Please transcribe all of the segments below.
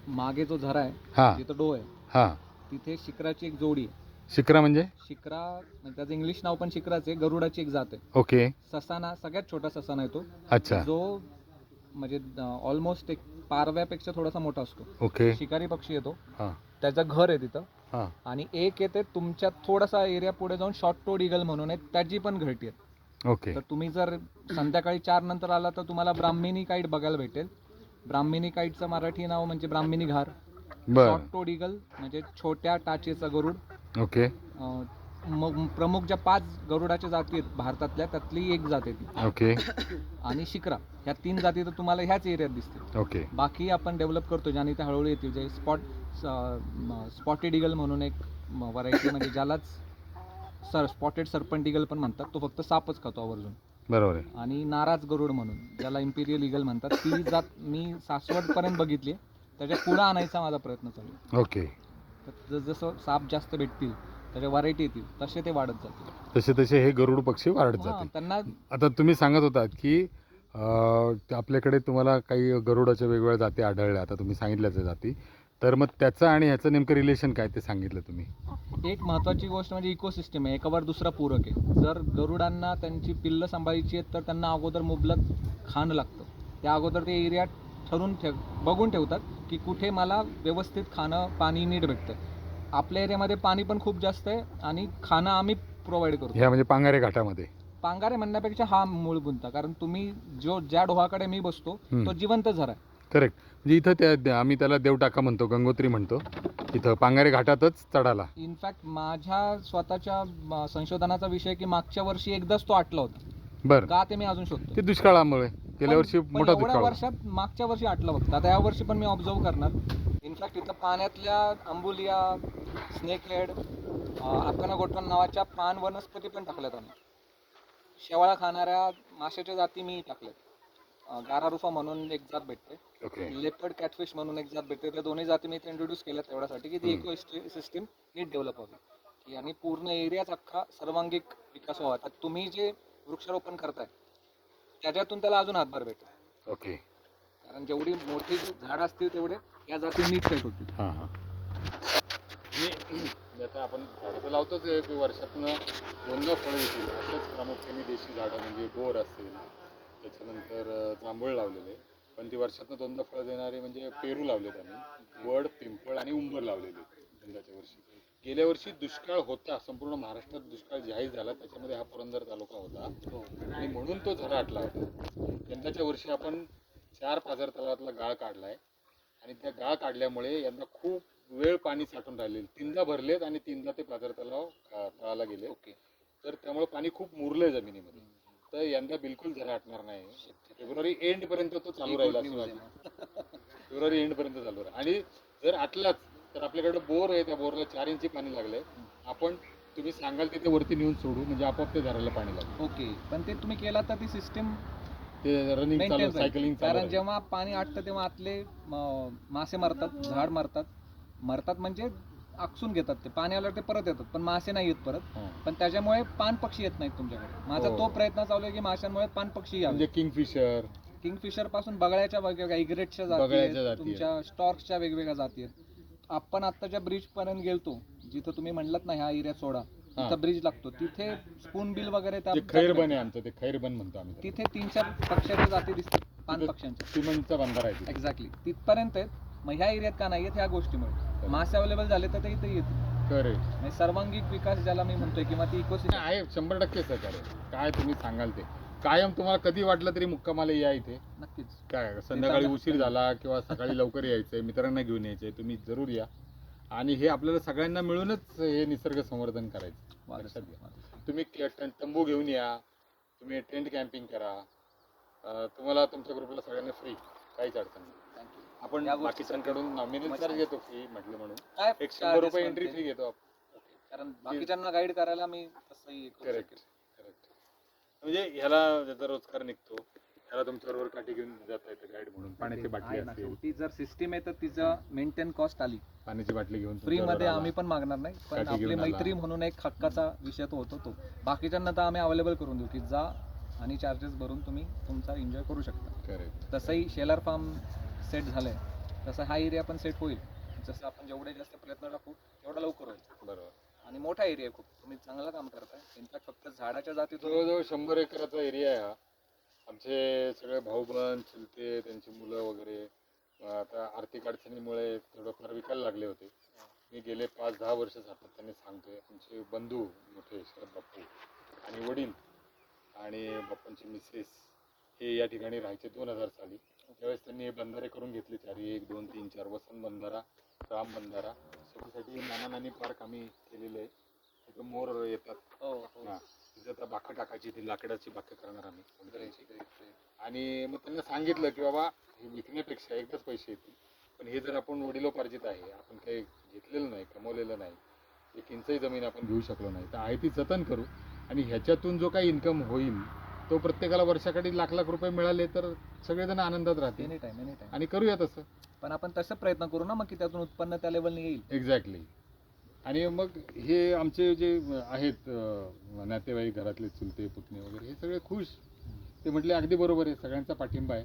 मागे जो झरा आहे हां तिथं डो आहे, हां. तिथे शिखराची एक जोडी आहे. शिक्रा म्हणजे? शिक्रा म्हणजे त्याचं इंग्लिश नाव पण शिखराच आहे. गरुडाची एक जात आहे. ओके. ससाना सगळ्यात छोटा ससाना आहे तो, अच्छा. जो म्हणजे ऑलमोस्ट एक पारव्यापेक्षा थोडासा मोठा असतो. ओके. शिकारी पक्षी येतो, हां त्याचं घर आहे तिथं. हां. आणि एक येते तुमच्या थोडासा एरिया पुढे जाऊन शॉर्ट टोड ईगल म्हणून आहे, त्याची पण घरटी आहे. ओके. तर तुम्ही जर संध्याकाळी 4 नंतर आला तर तुम्हाला ब्राह्मिणी काईट बघायला भेटेल. ब्राह्मिणी काईटचं मराठी नाव म्हणजे ब्राह्मिणी घार. बर. शॉर्ट टोड ईगल म्हणजे छोट्या टाचेचा गरुड. ओके. प्रमुख ज्या 5 गरुडाच्या जाती आहेत भारतातल्या, त्यातली एक जात आहे ती. ओके. आणि शिक्रा, ह्या 3 जाती तर तुम्हाला ह्याच एरियात दिसतील. ओके. बाकी आपण डेव्हलप करतो ज्याने त्या हळूहळू येतील. जे स्पॉटेड ईगल म्हणून एक व्हरायटी, म्हणजे ज्यालाच स्पॉटेड सर्पंट ईगल पण म्हणतात, तो फक्त सापच खातो आवर्जून. बरोबर आहे. आणि नाराज गरुड म्हणून ज्याला इम्पिरियल ईगल म्हणतात, ती जात मी सासवडपर्यंत बघितली आहे. त्याच्या पुढं आणायचा माझा प्रयत्न चालू आहे. ओके. तर जसं साप जास्त भेटतील, त्याच्या व्हरायटी येतील, तसे ते वाढत जातील. तसे तसे हे गरुड पक्षी वाढत हां, जातील. त्यांना आता तुम्ही सांगत होतात की आपल्याकडे तुम्हाला काही गरुडाच्या वेगवेगळ्या जाती आढळल्या, आता तुम्ही सांगितल्याच जाती, तर मग त्याचं आणि ह्याचं नेमकं रिलेशन काय ते सांगितलं तुम्ही. एक महत्त्वाची गोष्ट म्हणजे इकोसिस्टम आहे, एकावर दुसरा पूरक आहे. जर गरुडांना त्यांची पिल्लं सांभाळायची आहेत तर त्यांना अगोदर मुबलक खाणं लागतं. त्या अगोदर ते एरिया बघून ठेवतात की कुठे मला व्यवस्थित खाणं पाणी नीट भेटतं. आपल्या एरियामध्ये पाणी पण खूप जास्त आहे आणि खाणं आम्ही प्रोव्हाइड करतो. ह्या म्हणजे पांगारे घाटामध्ये? पांगारे म्हणण्यापेक्षा हा मूळ गुंता, कारण तुम्ही ज्या डोहाकडे मी बसतो तो जिवंत झरा आहे. करेक्ट. म्हणजे इथं आम्ही त्याला देवटाका म्हणतो, गंगोत्री म्हणतो, इथं पांगारे घाटातच चढाला. इनफॅक्ट माझ्या स्वतःच्या संशोधनाचा विषय की मागच्या वर्षी एकदाच तो आटला होता. बरं. का ते मी अजून शोधतो. ते दुष्काळामुळे गेल्या वर्षी पण मोठा एवढ्या दुष्काळ. वर्षात मागच्या वर्षी आटलं फक्त. आता या वर्षी पण मी ऑब्झर्व करणार. इनफॅक्ट इथं पाण्यातल्या अंबुलिया, स्नेक हेड, अफगाना नावाच्या पान वनस्पती पण टाकल्यात आम्ही. शेवाळा खाणाऱ्या माशाच्या जाती मी टाकल्यात. गारारुफा म्हणून एक जात भेटते, ओके. लेपर्ड कॅटफिश म्हणून एक जात भेटते. त्या दोन्ही जाती मी इथे इंट्रोड्यूस केल्या तेवढ्यासाठी की ती इको सिस्टीम नीट डेव्हलप व्हावी आणि पूर्ण एरियाच अख्खा सर्वांगीण विकास व्हावा. तर तुम्ही जे वृक्षारोपण करताय त्याच्यातून त्याला अजून हातभार भेटेल. ओके. कारण जेवढी मोठी झाडं असतील तेवढे या जाती नीट सेट होतील. हां हां. आता आपण झाडं तर लावतोच आहे की वर्षातनं 2दा फळं येतील. असंच प्रामुख्याने देशी झाडं म्हणजे बोर असेल, त्याच्यानंतर जांभूळ लावलेले, पण ती वर्षातनं 2दा फळं देणारे म्हणजे पेरू लावलेत आम्ही, वड, पिंपळ आणि उंबर लावलेले यंदाच्या वर्षी. गेल्या वर्षी दुष्काळ होता, संपूर्ण महाराष्ट्रात दुष्काळ जाहीर झाला, त्याच्यामध्ये हा पुरंदर तालुका होता आणि म्हणून तो झरा आटला होता. यंदाच्या वर्षी आपण 4 पाझर तलावातला गाळ काढलाय आणि त्या गाळ काढल्यामुळे यंदा खूप वेळ पाणी साठून राहिले. 3दा भरलेत आणि 3दा ते पाझर तलाव तळाला गेले. ओके. तर त्यामुळे पाणी खूप मुरलंय जमिनीमध्ये. तर यंदा बिलकुल झरा आटणार नाही. फेब्रुवारी एंड पर्यंत तो चालू राहील असं वाटतं. फेब्रुवारी एंड पर्यंत चालू राहील. आणि जर आटलाच तर आपल्याकडे बोर आहे, त्या बोरला 4 इंची पाणी लागलंय. आपण तुम्ही सांगाल तिथे वरती नेऊन सोडू, म्हणजे आपोआप ते झराला पाणी लागेल. ओके. पण ते तुम्ही केला तर ती सिस्टीम ते रनिंग चालू, सायकलिंग चालू. कारण जेव्हा पाणी आटतं तेव्हा आतले मासे मरतात, झाड मरतात म्हणजे आकसून घेतात. ते पाणी आल्यावर ते परत येतात, पण मासे नाही येत परत. पण त्याच्यामुळे पान पक्षी येत नाहीत तुमच्याकडे. माझा तो प्रयत्न चालू आहे की माशांमुळे पान पक्षी यावे. म्हणजे किंगफिशर पासून बगळ्याच्या वेगवेगळ्या, इग्रेटच्या जाती आहेत, तुमच्या स्टॉर्क्सच्या वेगवेगळ्या जाती आहेत. आपण आत्ताच्या ब्रिज पर्यंत गेलतो, जिथं तुम्ही म्हणलात ना ह्या एरियात सोडा, तिथं ब्रिज लागतो, तिथे स्पून बिल वगैरे खैरबन आहे आमचं, ते खैरबन म्हणतो आम्ही. तिथे 3-4 पक्ष्याच्या जाती दिसतात, पान पक्ष्यांच्या. सिमेंटचा बंधारा आहे. एक्झॅक्टली तिथपर्यंत आहेत. मग ह्या एरियात का नाही येत? ह्या गोष्टीमुळे मासे अवेलेबल झाले तर ते इथे येतील. म्हणजे सर्वांगीण विकास ज्याला मी म्हणतोय, किंवा ती इकोसिस्टम आहे. 100% सहकार्य. काय तुम्ही सांगाल ते कायम. तुम्हाला कधी वाटलं तरी मुक्कामाला या इथे. नक्कीच. काय संध्याकाळी उशीर झाला किंवा सकाळी लवकर यायचंय, मित्रांना घेऊन यायचंय, तुम्ही जरूर या. आणि हे आपल्याला सगळ्यांना मिळूनच हे निसर्ग संवर्धन करायचं. लक्षात घ्या. तुम्ही तंबू घेऊन या, तुम्ही टेंट कॅम्पिंग करा, तुम्हाला तुमच्या ग्रुपला सगळ्यांना फ्री, काहीच अडचण नाही. आपण बाकीच्यांकडून नॉमिनल चार्ज घेतो फ्री म्हटलं म्हणून. 100 रुपये एंट्री फी घेतो आपण, कारण बाकीच्यांना गाईड करायला मी तसंही. करेक्ट. म्हणजे ह्याला ज्याचा रोजगार निघतो त्याला तुमच्याबरोबर काठी घेऊन जाता येतं गाईड म्हणून. पाण्याची बाटली असेल, शेवटी जर सिस्टीम आहे तर तिचं मेंटेन कॉस्ट आली. पाण्याची बाटली घेऊन फ्री मध्ये आम्ही पण मागणार नाही, पण आपली मैत्री म्हणून एक हक्काचा विषय तो होतो तो. बाकीच्यांना तर आम्ही अवेलेबल करून देऊ की जा आणि चार्जेस भरून तुम्ही तुमचा एन्जॉय करू शकता. करेक्ट. तसंही शेलार फार्म सेट झालंय, तसा हा एरिया पण सेट होईल. जसं आपण जेवढे जास्त प्रयत्न टाकू तेवढा लवकर होईल. बरोबर. आणि मोठा एरिया आहे खूप, तुम्ही चांगलं काम करताय. इनफॅक्ट फक्त झाडाच्या जातीतून जवळजवळ 100 एकराचा एरिया आहे हा. आमचे सगळे भाऊबंद चुलते त्यांची मुलं वगैरे आता आर्थिक अडचणीमुळे थोडंफार विकायला लागले होते. मी गेले 5-10 वर्ष सातत्याने सांगतोय. आमचे बंधू मोठे शरद बाप्पू आणि वडील आणि बाप्पांची मिसेस हे या ठिकाणी राहायचे 2000 साली. त्यावेळेस त्यांनी हे बंधारे करून घेतले 4, 1, 2, 3, 4 वसंत बंधारा, राम बंधारा. त्याच्यासाठी नाना नानी पार्क आम्ही केलेलं आहे. तिथं मोर येतात. हां, तिथं आता बाकं टाकायची, ती लाकडाची बाकं करणार आम्ही कोणत्याची. आणि मग त्यांना सांगितलं की बाबा हे विकण्यापेक्षा एकदाच पैसे येतील, पण हे जर आपण वडिलोपार्जित आहे, आपण काही घेतलेलं नाही, कमवलेलं नाही, 1 इंचही जमीन आपण घेऊ शकलो नाही, तर आहे ती जतन करू. आणि ह्याच्यातून जो काही इन्कम होईल तो प्रत्येकाला वर्षाकाठी लाख रुपये मिळाले तर सगळेजण आनंदात राहतील. एनी टाइम आणि करूया तसं. पण आपण तसं प्रयत्न करू ना मग की त्यातून उत्पन्न त्या लेवलने येईल. एक्झॅक्टली. आणि मग हे आमचे जे आहेत नातेवाईक, घरातले चुलते पुतणे वगैरे, हे सगळे खुश. ते म्हटले अगदी बरोबर आहे, सगळ्यांचा पाठिंबा आहे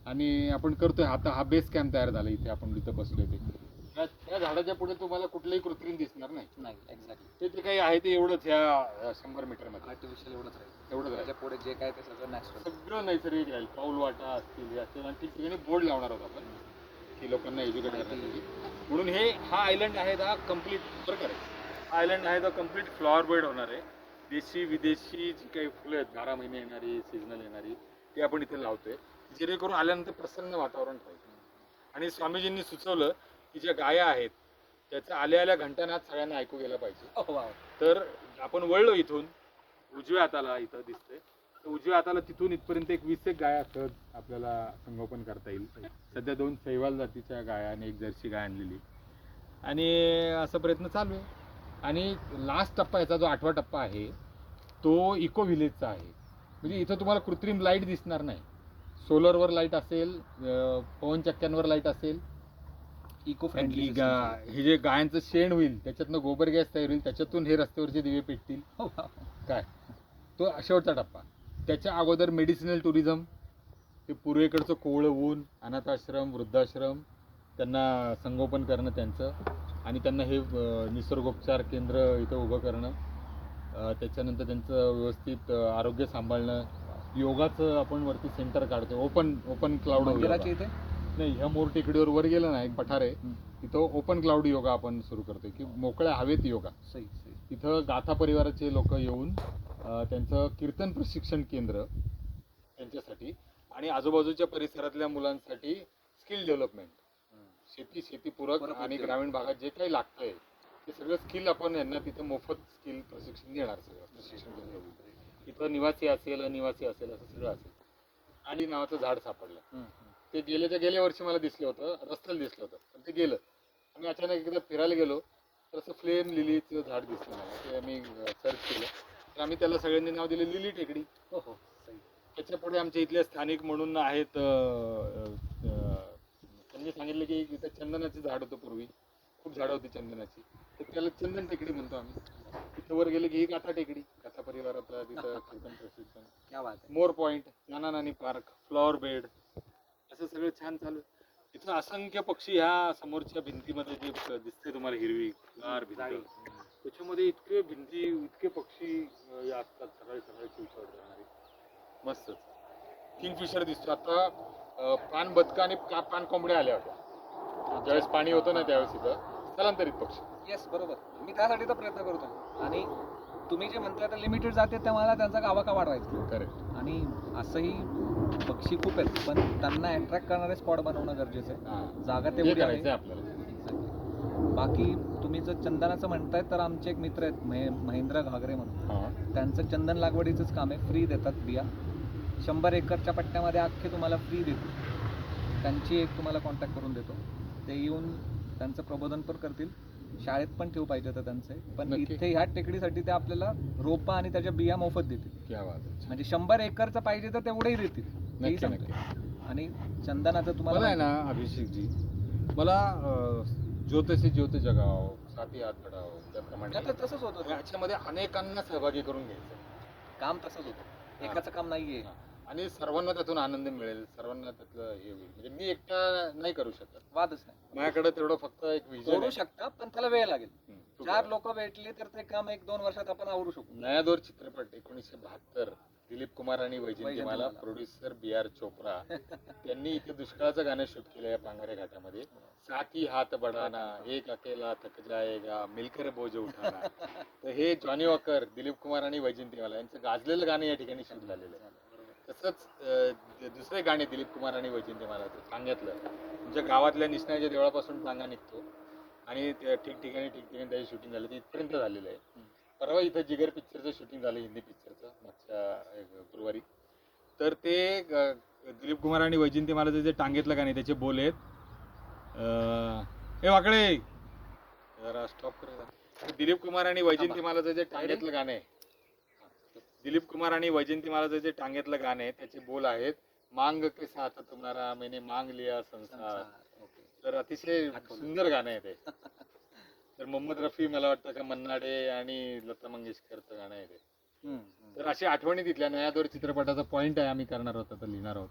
आणि आपण करतोय. आता हा बेस कॅम्प तयार झाला इथे आपण जिथं बसलोय ते. त्या झाडाच्या पुढे तुम्हाला कुठलंही कृत्रिम दिसणार नाही. एक्झॅक्टली. ते काही आहे ते एवढंच ह्या 100 मीटरमध्ये. आर्टिफिशियल एवढंच राहील. एवढंच त्याच्या पुढे जे काय ते सगळं नॅचरल. सगळं नैसर्गिक राहील. पाऊल वाटा असतील हे असतील. आणि ठिकठिकाणी बोर्ड लावणार आहोत आपण की लोकांना एज्युकेट करण्यासाठी. म्हणून हा आयलंड आहे हा कम्प्लीट प्रकार आहे. हा आयलंड आहे तो कम्प्लीट फ्लॉवर बेड होणार आहे. देशी विदेशी जी काही फुलं आहेत 12 महिने येणारी, सीझनल येणारी, ते आपण इथे लावतोय जेणेकरून आल्यानंतर प्रसन्न वातावरण राहील. आणि स्वामीजींनी सुचवलं की ज्या गाया आहेत त्याचा आल्या घंटानाद सगळ्यांना ऐकू गेला पाहिजे. तर आपण वळलो इथून उजव्या हाताला, इथं दिसतंय तर उजव्या हाताला तिथून इथपर्यंत 20 गाया सहज आपल्याला संगोपन करता येईल. सध्या 2 शैवाल जातीच्या गाया आणि 1 जर्सी गाय आणलेली आणि असा प्रयत्न चालू आहे. आणि लास्ट टप्पा याचा जो 8वा टप्पा आहे तो इको व्हिलेजचा आहे. म्हणजे इथं तुम्हाला कृत्रिम लाईट दिसणार नाही. सोलरवर लाईट असेल, पवनचक्क्यांवर लाईट असेल, इको फ्रेंडली. हे जे गायांचं शेण होईल त्याच्यातनं गोबर गॅस तयार होईल, त्याच्यातून हे रस्त्यावरचे दिवे पेटतील. काय तो शेवटचा टप्पा. त्याच्या अगोदर मेडिसिनल टुरिझम, ते पूर्वेकडचं कोवळं ऊन, अनाथाश्रम, वृद्धाश्रम, त्यांना संगोपन करणं त्यांचं, आणि त्यांना हे निसर्गोपचार केंद्र इथं उभं करणं, त्याच्यानंतर त्यांचं व्यवस्थित आरोग्य सांभाळणं. योगाचं आपण वरती सेंटर काढतो. ओपन क्लाउड इथे नाही, ह्या मोर टेकडीवर वर गेलं ना, एक पठार आहे तिथं ओपन क्लाउड योगा आपण सुरू करतोय की मोकळ्या हवेत योगा. तिथं गाथा परिवाराचे लोक येऊन त्यांचं कीर्तन प्रशिक्षण केंद्र त्यांच्यासाठी, आणि आजूबाजूच्या परिसरातल्या मुलांसाठी स्किल डेव्हलपमेंट, शेतीपूरक आणि ग्रामीण भागात जे काही लागतंय ते सगळं स्किल आपण यांना तिथं मोफत स्किल प्रशिक्षण देणार. सगळं प्रशिक्षण केंद्र तिथं निवासी असेल, अनिवासी असेल, असं सगळं असेल. आणि नावाचं झाड सापडलं. ते गेल्या वर्षी मला दिसलं होतं, रस्त्याला दिसलं होतं, पण ते गेलं. आम्ही अचानक एकदा फिरायला गेलो तर असं फ्लेम लिलीचं झाड दिसलं मला. ते आम्ही सर्च केलं तर आम्ही त्याला सगळ्यांनी नाव दिलं लिली टेकडी. त्याच्या पुढे आमच्या इथले स्थानिक म्हणून आहेत, त्यांनी सांगितलं की इथं चंदनाचं झाड होतं पूर्वी, खूप झाडं होती चंदनाची, तर त्याला चंदन टेकडी म्हणतो आम्ही. तिथं वर गेले की ही गाथा टेकडी, गाथा परिवारातला तिथं कीर्तन प्रशिक्षण, मोर पॉईंट, नाना नानी पार्क, फ्लॉवर बेड, असं सगळं छान चालू. इथं असंख्य पक्षी ह्या समोरच्या भिंतीमध्ये जे दिसते तुम्हाला हिरवी गार भिंत, त्याच्यामध्ये इतके पक्षी असतात सकाळी चिवचावत राहणारे. मस्तच. किंगफिशर दिसतो आता. पान बदका आणि पान कोंबड्या आल्या होत्या ज्यावेळेस पाणी होतं ना, त्यावेळेस इथं स्थलांतरित पक्षी. येस, बरोबर. मी त्यासाठी तर प्रयत्न करतो. आणि तुम्ही जे म्हणताय तर लिमिटेड जाते त्या मला त्यांचा गावाका वाढवायचा. करेक्ट. आणि असंही पक्षी खूप आहेत, पण त्यांना अट्रॅक्ट करणारे स्पॉट बनवणं गरजेचं आहे. जागा तेवढी आहे आपल्याला. बाकी तुम्ही जर चंदनाचं म्हणताय तर आमचे एक मित्र आहेत महेंद्र घागरे म्हणून, त्यांचं चंदन लागवडीचंच काम आहे. फ्री देतात बिया. 100 एकरच्या पट्ट्यामध्ये अख्खे तुम्हाला फ्री देतील. त्यांची एक तुम्हाला कॉन्टॅक्ट करून देतो. ते येऊन त्यांचं प्रबोधन पण करतील. शाळेत पण ठेवू पाहिजे तर त्यांचे, पण इथे ह्या टेकडीसाठी ते आपल्याला रोपा आणि त्याच्या बिया मोफत देतील. म्हणजे 100 एकरचं पाहिजे तर तेवढेही देतील. आणि चंदनाचं तुम्हाला आहे ना अभिषेकजी, मला ज्योतसे ज्योत जगाव, साथी हात पडाव, त्याप्रमाणे तसंच होतं. याच्यामध्ये अनेकांना सहभागी करून घ्यायचं काम, तसंच होतं. एकाचं काम नाहीये. आणि सर्वांना त्यातून आनंद मिळेल, सर्वांना त्यातलं हे होईल. म्हणजे मी एकटा नाही करू शकत, वादच नाही. माझ्याकडे तेवढं फक्त एक विजन करू आहे. शकता पण त्याला वेळ लागेल. तू 4 करा. लोक भेटले तर ते काम 1-2 वर्षात आपण आवरू शकू. नया दौर चित्रपट 1972, दिलीप कुमार आणि वैजयंतीमाला, वैजयंतीमाला. Producer BR Chopra. त्यांनी इथे दुष्काळाचं गाणं शूट केलं या पांगारे घाटामध्ये. साथी हात बढाना, एक अकेला थक जाएगा, मिलकर बोझ उठाना. तर हे जॉनी वॉकर, दिलीप कुमार आणि वैजयंतीमाला यांचं गाजलेलं गाणं या ठिकाणी शूट झालेलं आहे. तसंच दुसरे गाणे दिलीप कुमार आणि वैजयंतीमालाचं टांग्यातलं, तुमच्या गावातल्या निसण्याच्या देवळापासून टांगा निघतो आणि ठिकठिकाणी त्याची शूटिंग झाली, ते इथपर्यंत झालेलं आहे. परवा इथं जिगर पिक्चरचं शूटिंग झालं, हिंदी पिक्चरचं, मागच्या गुरुवारी. तर ते दिलीप कुमार आणि वैजयंतीमालाचं जे टांगेतलं गाणे त्याचे बोल आहेत, हे वाकडे जरा स्टॉप कर. दिलीप कुमार आणि वैजयंतीमालाचं जे टांगेतलं गाणं आहे, दिलीप कुमार आणि वैजयंतीमालाचं जे टांगेतलं गाणं आहे त्याचे बोल आहेत, मांग के साथ तुम्हारा मैंने मांग लिया संसार. तर अतिशय सुंदर गाणं आहे ते. तर मोहम्मद रफी, मला वाटतं का मन्नाडे आणि लता मंगेशकरचं गाणं आहे ते. तर अशी आठवणी तिथल्या नया दौर चित्रपटाचा पॉइंट आहे, आम्ही करणार आहोत, आता लिहिणार आहोत.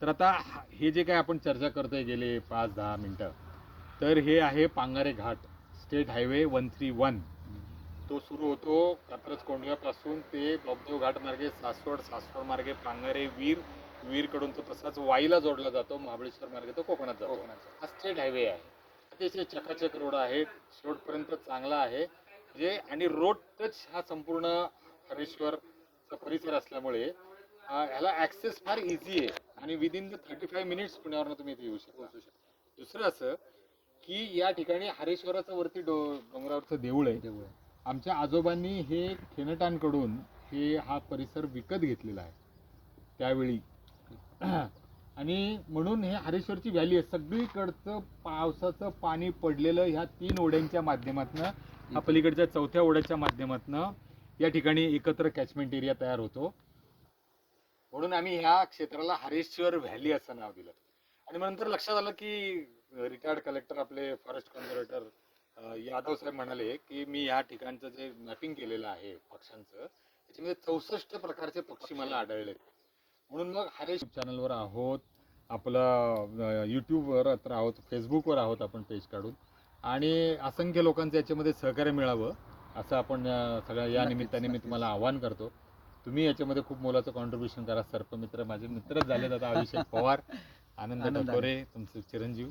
तर आता हे जे काय आपण चर्चा करतोय गेले 5-10 मिनिटं, तर हे आहे पांगारे घाट, स्टेट हायवे 131. तो सुरू होतो कात्रज कोंढव्यापासून ते बबदेव घाट मार्गे सासवड मार्गे पांगारे वीरकडून तो तसाच वाईला जोडला जातो, महाबळेश्वर मार्गे तो कोकणात जातो. हा स्टेट हायवे आहे, अतिशय चकाचक रोड आहे, शेवटपर्यंत चांगला आहे जे, आणि रोड टच हा संपूर्ण हरेश्वरचा परिसर असल्यामुळे ह्याला ॲक्सेस फार इझी आहे आणि विदिन द 35 मिनिट्स पुण्यावरनं तुम्ही इथे येऊ शकता. दुसरं असं की या ठिकाणी हरेश्वराचं वरती डोंगरावरचं देऊळ आहे. आमच्या आजोबांनी हे खेनटांकडून हा परिसर विकत घेतलेला आहे त्यावेळी, आणि म्हणून हे हरेश्वरची व्हॅली आहे. सगळीकडचं पावसाचं पाणी पडलेलं ह्या 3 ओढ्यांच्या माध्यमातनं, हा पलीकडच्या 4थ्या ओढ्याच्या माध्यमातनं या ठिकाणी एकत्र कॅचमेंट एरिया तयार होतो. म्हणून आम्ही ह्या क्षेत्राला हरेश्वर व्हॅली असं नाव दिलं. आणि नंतर लक्षात आलं की रिटायर्ड कलेक्टर आपले फॉरेस्ट कॉन्झर्वेटर यादव साहेब म्हणाले की मी या ठिकाणचं जे मॅपिंग केलेलं आहे पक्ष्यांचं, त्याच्यामध्ये 64 प्रकारचे पक्षी मला आढळले. म्हणून मग हरेश चॅनलवर आहोत, आपलं यूट्यूबवर तर आहोत, फेसबुकवर आहोत आपण पेज काढून, आणि असंख्य लोकांचं याच्यामध्ये सहकार्य मिळावं असं आपण सगळ्या या निमित्ताने मी तुम्हाला आवाहन करतो. तुम्ही याच्यामध्ये खूप मोलाचं कॉन्ट्रीब्युशन करा. सर्पमित्र माझे मित्रच झालेत आता, अभिषेक पवार, आनंद टकोरे, तुमचे चिरंजीव.